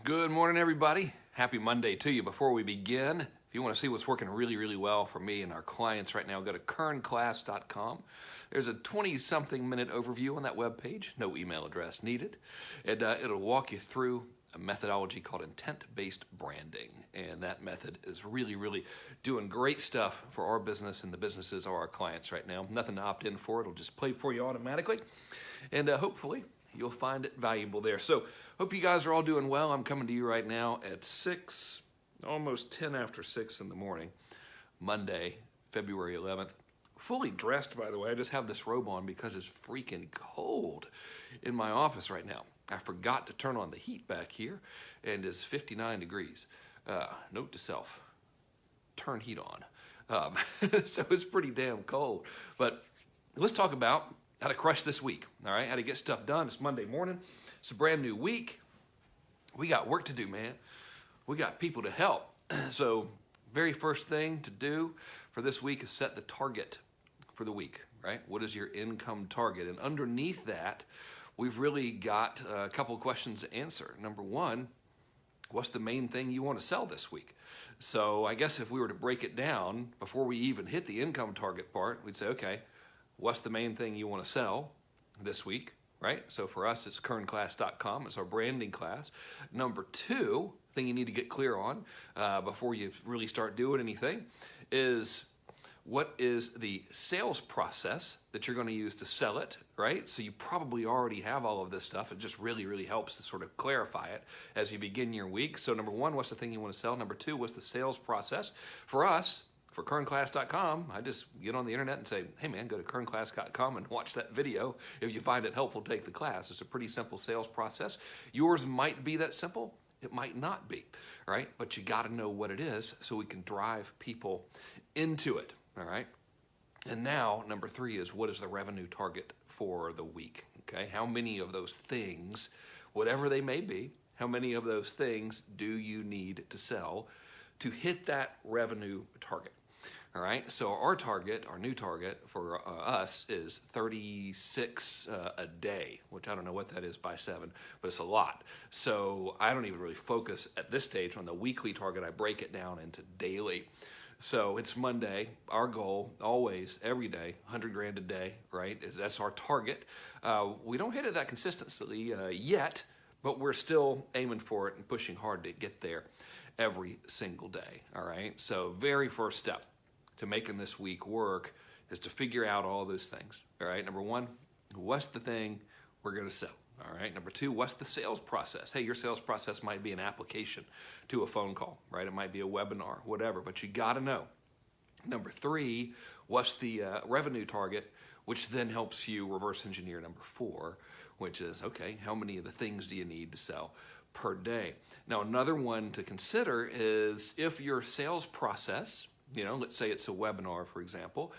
Good morning, everybody. Happy Monday to you. Before we begin, if you want to see what's working really well for me and our clients right now, go to kern+kern.com. There's a 20-something minute overview on that webpage, no email address needed. And it'll walk you through a methodology called intent-based branding. And that method is really doing great stuff for our business and the businesses of our clients right now. Nothing to opt in for. It'll just play for you automatically. And hopefully you'll find it valuable there. So hope you guys are all doing well. I'm coming to you right now at 6, almost 10 after 6 in the morning, Monday, February 11th. Fully dressed, by the way. I just have this robe on because it's freaking cold in my office right now. I forgot to turn on the heat back here, and it's 59 degrees. Note to self, turn heat on. So it's pretty damn cold. But let's talk about how to crush this week, all right? How to get stuff done. It's Monday morning. It's a brand new week. We got work to do, man. We got people to help. So very first thing to do for this week is set the target for the week, right? What is your income target? And underneath that, we've really got a couple of questions to answer. Number one, what's the main thing you want to sell this week? So I guess if we were to break it down before we even hit the income target part, we'd say, okay, what's the main thing you want to sell this week, right? So for us, it's kern+kern.com. It's our branding class. Number two thing you need to get clear on before you really start doing anything is what is the sales process that you're going to use to sell it, right? So you probably already have all of this stuff. It just really helps to sort of clarify it as you begin your week. So number one, what's the thing you want to sell? Number two, what's the sales process? For us, for kern+kern.com, I just get on the internet and say, hey man, go to kern+kern.com and watch that video. If you find it helpful, take the class. It's a pretty simple sales process. Yours might be that simple. It might not be, right? But you got to know what it is so we can drive people into it, all right? And now, number three is what is the revenue target for the week, okay? How many of those things, whatever they may be, how many of those things do you need to sell to hit that revenue target? All right, so our target, our new target for us is 36 a day, which I don't know what that is by 7, but it's a lot. So I don't even really focus at this stage on the weekly target. I break it down into daily. So it's Monday. Our goal, always, every day, 100 grand a day, right? That's our target. We don't hit it that consistently yet, but we're still aiming for it and pushing hard to get there every single day, all right? So very first step to making this week work is to figure out all those things, all right? Number one, what's the thing we're gonna sell, all right? Number two, what's the sales process? Hey, your sales process might be an application to a phone call, right? It might be a webinar, whatever, but you gotta know. Number three, what's the revenue target, which then helps you reverse engineer number four, which is, okay, how many of the things do you need to sell per day? Now, another one to consider is if your sales process, you know, let's say it's a webinar, for example,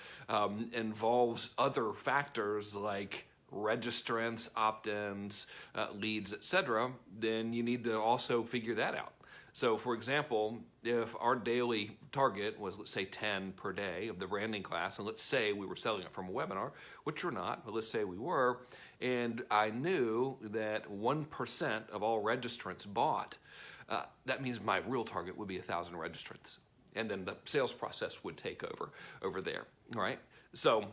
involves other factors like registrants, opt-ins, leads, etc., then you need to also figure that out. So, for example, if our daily target was, let's say, 10 per day of the branding class, and let's say we were selling it from a webinar, which we're not, but let's say we were, and I knew that 1% of all registrants bought, that means my real target would be 1,000 registrants. And then the sales process would take over there, right? So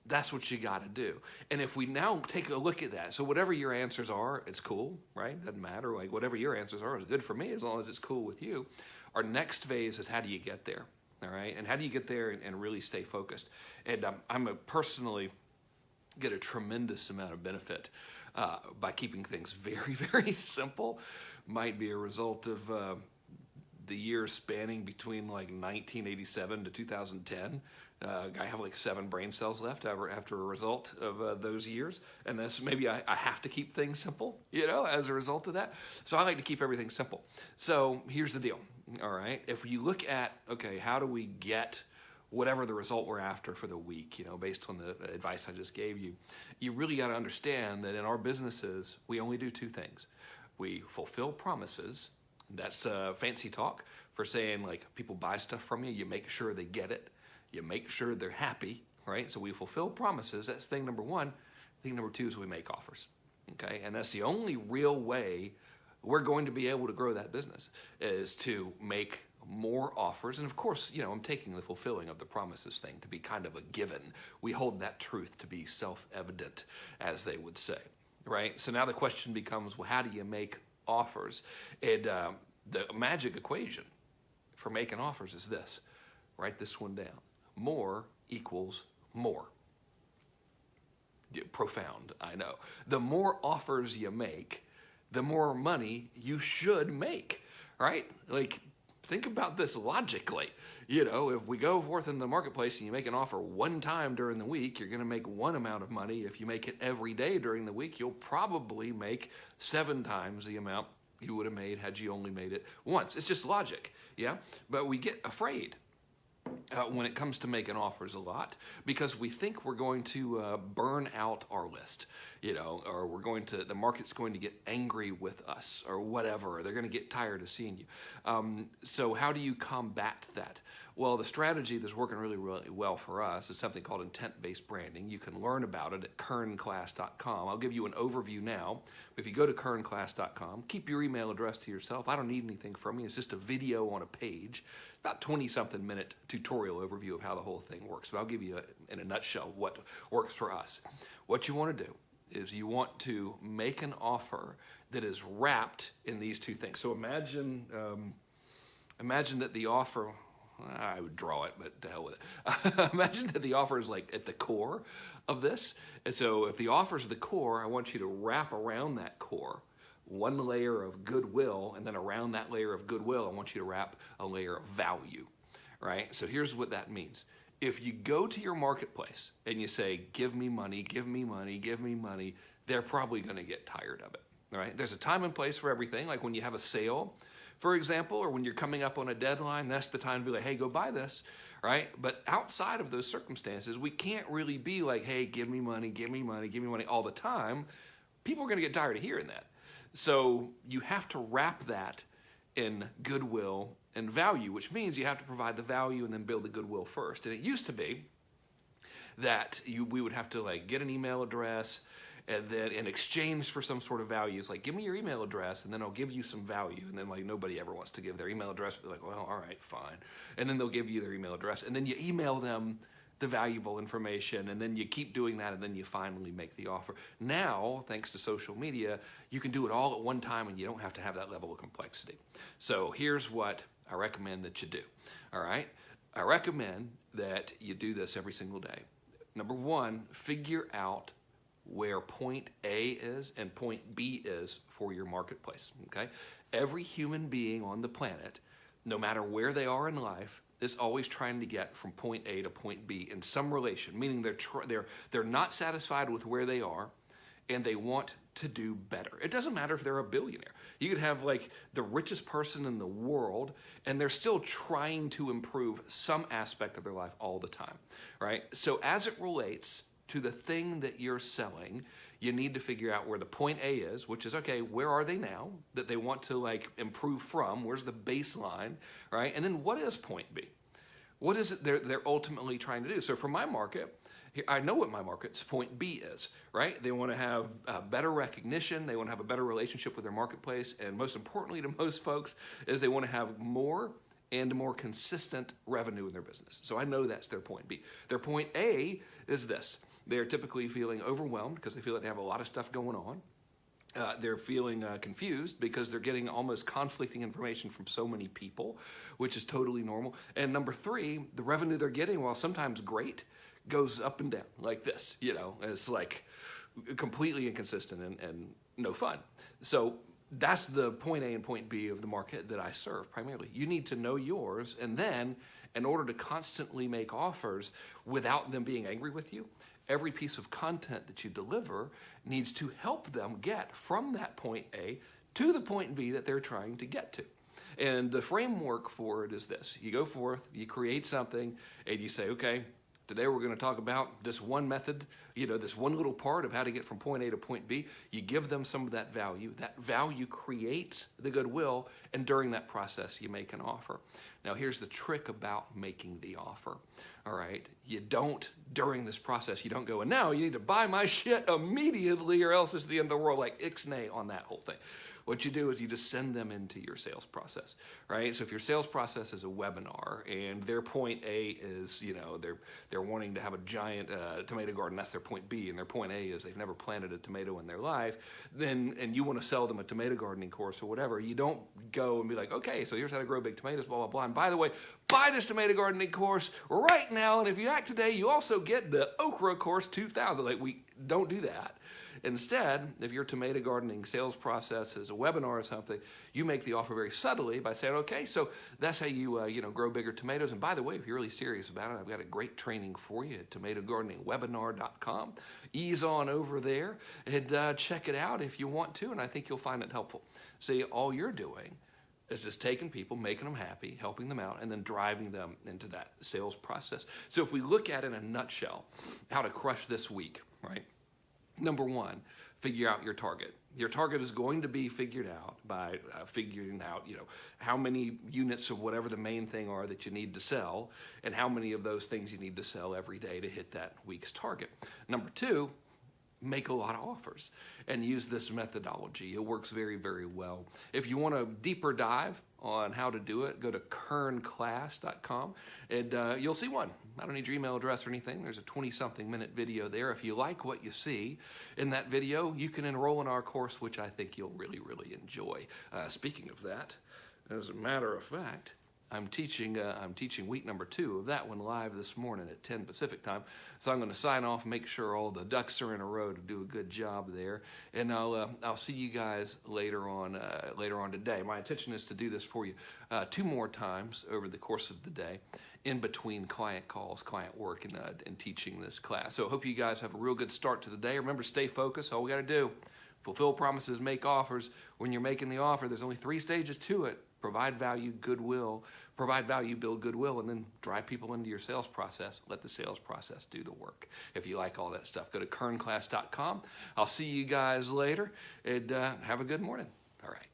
that's what you got to do. And if we now take a look at that, so whatever your answers are, it's cool, right? Doesn't matter. Like whatever your answers are is good for me as long as it's cool with you. Our next phase is how do you get there, all right? And how do you get there and really stay focused? And I'm personally get a tremendous amount of benefit by keeping things very simple. Might be a result of the years spanning between like 1987 to 2010. I have like 7 brain cells left after a result of those years. And that's maybe I have to keep things simple, you know, as a result of that. So I like to keep everything simple. So here's the deal, all right? If you look at, okay, how do we get whatever the result we're after for the week, you know, based on the advice I just gave you, you really got to understand that in our businesses, we only do 2 things. We fulfill promises. That's fancy talk for saying like people buy stuff from you, you make sure they get it, you make sure they're happy, right? So we fulfill promises, that's thing number one. Thing number two is we make offers, okay? And that's the only real way we're going to be able to grow that business is to make more offers. And of course, I'm taking the fulfilling of the promises thing to be kind of a given. We hold that truth to be self-evident, as they would say, right? So now the question becomes, well, how do you make offers? And the magic equation for making offers is this. Write this one down. More equals more. Profound, I know. The more offers you make, the more money you should make, right? Like, think about this logically. If we go forth in the marketplace and you make an offer one time during the week, you're going to make one amount of money. If you make it every day during the week, you'll probably make 7 times the amount you would have made had you only made it once. It's just logic, yeah? But we get afraid when it comes to making offers a lot because we think we're going to burn out our list, or the market's going to get angry with us or whatever, or they're going to get tired of seeing you. So how do you combat that? Well, the strategy that's working really, really well for us is something called intent-based branding. You can learn about it at kern+class.com. I'll give you an overview now. If you go to kern+class.com, keep your email address to yourself. I don't need anything from you. It's just a video on a page, about 20-something minute tutorial overview of how the whole thing works. But I'll give you, in a nutshell, what works for us. What you want to do is you want to make an offer that is wrapped in these two things. So imagine that the offer, I would draw it, but to hell with it. Imagine that the offer is like at the core of this. And so if the offer is the core, I want you to wrap around that core one layer of goodwill, and then around that layer of goodwill, I want you to wrap a layer of value, right? So here's what that means. If you go to your marketplace and you say, give me money, give me money, give me money, they're probably going to get tired of it, right? There's a time and place for everything, like when you have a sale, for example, or when you're coming up on a deadline, that's the time to be like, hey, go buy this, right? But outside of those circumstances, we can't really be like, hey, give me money, give me money, give me money all the time. People are going to get tired of hearing that. So you have to wrap that in goodwill and value, which means you have to provide the value and then build the goodwill first. And it used to be that we would have to get an email address, and then in exchange for some sort of value, it's like, give me your email address and then I'll give you some value. And then nobody ever wants to give their email address, but they're like, well, all right, fine. And then they'll give you their email address, and then you email them the valuable information, and then you keep doing that, and then you finally make the offer. Now, thanks to social media, you can do it all at one time, and you don't have to have that level of complexity. So here's what I recommend that you do, all right? I recommend that you do this every single day. Number one, figure out where point A is and point B is for your marketplace, okay? Every human being on the planet, no matter where they are in life, is always trying to get from point A to point B in some relation, meaning they're not satisfied with where they are, and they want to do better. It doesn't matter if they're a billionaire. You could have the richest person in the world, and they're still trying to improve some aspect of their life all the time, right? So as it relates to the thing that you're selling, you need to figure out where the point A is, which is, okay, where are they now that they want to improve from? Where's the baseline, right? And then what is point B? What is it they're ultimately trying to do? So for my market, I know what my market's point B is, right? They want to have better recognition. They want to have a better relationship with their marketplace. And most importantly to most folks is they want to have more and more consistent revenue in their business. So I know that's their point B. Their point A is this. They're typically feeling overwhelmed because they feel like they have a lot of stuff going on. They're feeling confused because they're getting almost conflicting information from so many people, which is totally normal. And number three, the revenue they're getting, while sometimes great, goes up and down like this. It's completely inconsistent and no fun. So that's the point A and point B of the market that I serve primarily. You need to know yours, and then in order to constantly make offers without them being angry with you, every piece of content that you deliver needs to help them get from that point A to the point B that they're trying to get to. And the framework for it is this. You go forth, you create something, and you say, okay, today we're going to talk about this one method, this one little part of how to get from point A to point B. You give them some of that value. That value creates the goodwill, and during that process, you make an offer. Now, here's the trick about making the offer, all right? You don't, during this process, you don't go, and now you need to buy my shit immediately or else it's the end of the world, like ixnay on that whole thing. what you do is you just send them into your sales process, right? So if your sales process is a webinar and their point A is, they're wanting to have a giant tomato garden, that's their point B, and their point A is they've never planted a tomato in their life, and you want to sell them a tomato gardening course or whatever, you don't go and be like, okay, so here's how to grow big tomatoes, blah, blah, blah, and by the way, buy this tomato gardening course right now, and if you act today, you also get the okra course 2000. Like, we don't do that. Instead, if your tomato gardening sales process is a webinar or something, you make the offer very subtly by saying, okay, so that's how you grow bigger tomatoes. And by the way, if you're really serious about it, I've got a great training for you at tomatogardeningwebinar.com. Ease on over there and check it out if you want to, and I think you'll find it helpful. See, all you're doing is just taking people, making them happy, helping them out, and then driving them into that sales process. So if we look at it in a nutshell, how to crush this week, right? Number one, figure out your target. Your target is going to be figured out by figuring out, how many units of whatever the main thing are that you need to sell, and how many of those things you need to sell every day to hit that week's target. Number two, make a lot of offers and use this methodology. It works very, very well. If you want a deeper dive on how to do it, go to kern+kern.com and you'll see one. I don't need your email address or anything. There's a 20-something minute video there. If you like what you see in that video, you can enroll in our course, which I think you'll really, really enjoy. Speaking of that, as a matter of fact, I'm teaching week number 2 of that one live this morning at 10 Pacific time. So I'm going to sign off and make sure all the ducks are in a row to do a good job there. And I'll see you guys later on today. My intention is to do this for you 2 more times over the course of the day, in between client calls, client work, and teaching this class. So I hope you guys have a real good start to the day. Remember, stay focused. All we got to do, fulfill promises, make offers. When you're making the offer, there's only 3 stages to it. Provide value, build goodwill, and then drive people into your sales process. Let the sales process do the work. If you like all that stuff, go to kern+kern.com. I'll see you guys later, and have a good morning. All right.